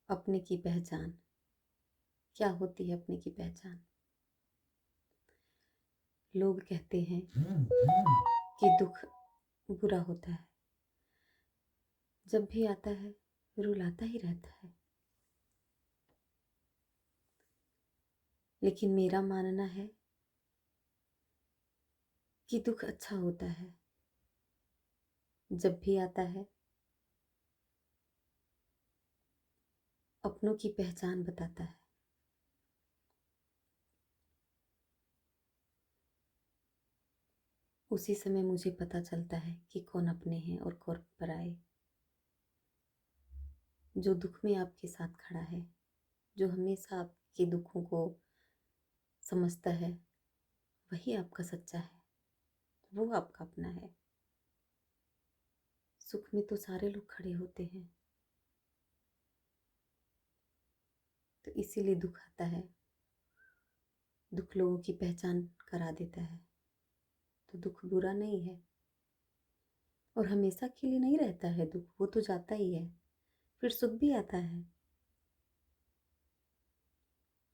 अपने की पहचान क्या होती है? अपने की पहचान लोग कहते हैं कि दुख बुरा होता है, जब भी आता है रुलाता ही रहता है। लेकिन मेरा मानना है कि दुख अच्छा होता है, जब भी आता है अपनों की पहचान बताता है। उसी समय मुझे पता चलता है कि कौन अपने हैं और कौन पराए। जो दुख में आपके साथ खड़ा है, जो हमेशा आपके दुखों को समझता है, वही आपका सच्चा है, वो आपका अपना है। सुख में तो सारे लोग खड़े होते हैं, तो इसीलिए दुख आता है। दुख लोगों की पहचान करा देता है, तो दुख बुरा नहीं है। और हमेशा के लिए नहीं रहता है दुख, वो तो जाता ही है, फिर सुख भी आता है।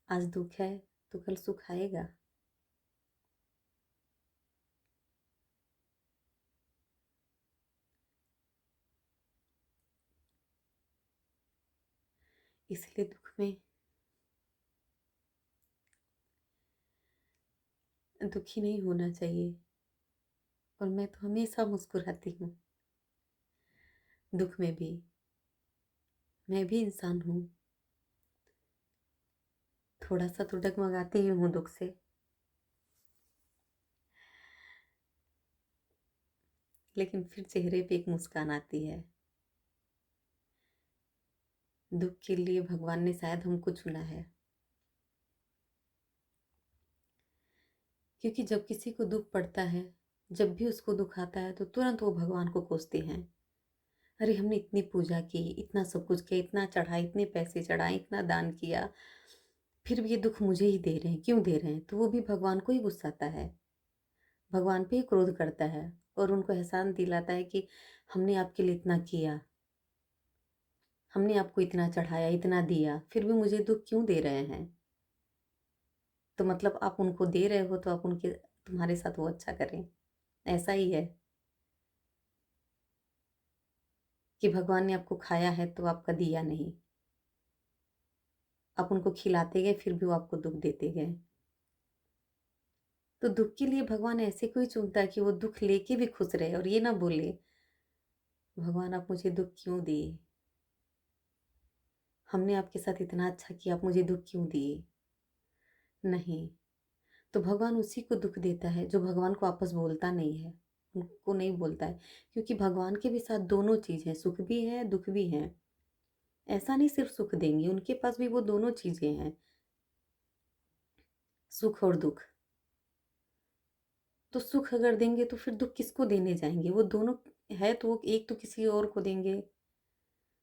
आज दुख है तो कल सुख आएगा। इसलिए दुख में दुखी नहीं होना चाहिए। और मैं तो हमेशा मुस्कुराती हूँ। दुख में भी मैं भी इंसान हूँ, थोड़ा सा तो डगमगाती ही हूँ दुख से। लेकिन फिर चेहरे पे एक मुस्कान आती है। दुख के लिए भगवान ने शायद हमको चुना है, क्योंकि जब किसी को दुख पड़ता है, जब भी उसको दुख आता है, तो तुरंत वो भगवान को कोसते हैं। अरे हमने इतनी पूजा की, इतना सब कुछ किया, इतना चढ़ाया, इतने पैसे चढ़ाए, इतना दान किया, फिर भी ये दुख मुझे ही दे रहे हैं, क्यों दे रहे हैं? तो वो भी भगवान को ही गुस्साता है, भगवान पे ही क्रोध करता है, और उनको एहसान दिलाता है कि हमने आपके लिए इतना किया, हमने आपको इतना चढ़ाया, इतना दिया, फिर भी मुझे दुख क्यों दे रहे हैं? तो मतलब आप उनको दे रहे हो तो आप उनके तुम्हारे साथ वो अच्छा करें, ऐसा ही है। कि भगवान ने आपको खाया है तो आपका दिया नहीं, आप उनको खिलाते गए, फिर भी वो आपको दुख देते गए। तो दुख के लिए भगवान ऐसे कोई चुनता है कि वो दुख लेके भी खुश रहे और ये ना बोले भगवान आप मुझे दुख क्यों दिए, हमने आपके साथ इतना अच्छा किया, आप मुझे दुख क्यों दिए? नहीं। तो भगवान उसी को दुख देता है जो भगवान को वापस बोलता नहीं है, उनको नहीं बोलता है। क्योंकि भगवान के भी साथ दोनों चीज है, सुख भी है दुख भी है। ऐसा नहीं सिर्फ सुख देंगे, उनके पास भी वो दोनों चीजें हैं, सुख और दुख। तो सुख अगर देंगे तो फिर दुख किसको देने जाएंगे? वो दोनों है तो वो एक तो किसी और को देंगे,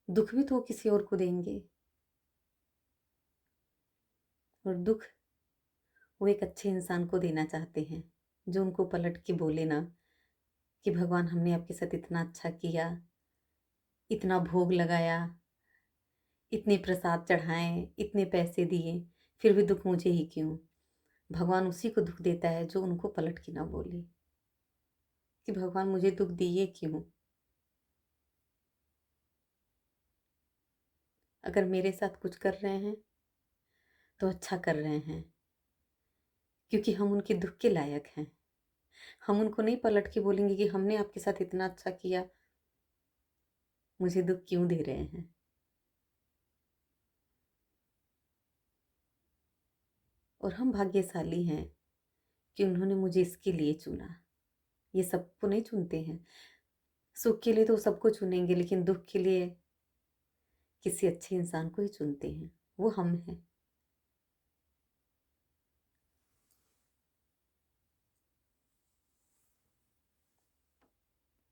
दुख भी तो वो किसी और को देंगे। और दुख वो एक अच्छे इंसान को देना चाहते हैं, जो उनको पलट के बोले ना कि भगवान हमने आपके साथ इतना अच्छा किया, इतना भोग लगाया, इतने प्रसाद चढ़ाए, इतने पैसे दिए, फिर भी दुख मुझे ही क्यों? भगवान उसी को दुख देता है जो उनको पलट के ना बोले कि भगवान मुझे दुख दिए क्यों? अगर मेरे साथ कुछ कर रहे हैं तो अच्छा कर रहे हैं, क्योंकि हम उनके दुख के लायक हैं। हम उनको नहीं पलट के बोलेंगे कि हमने आपके साथ इतना अच्छा किया, मुझे दुख क्यों दे रहे हैं? और हम भाग्यशाली हैं कि उन्होंने मुझे इसके लिए चुना। ये सबको नहीं चुनते हैं। सुख के लिए तो सबको चुनेंगे, लेकिन दुख के लिए किसी अच्छे इंसान को ही चुनते हैं, वो हम हैं।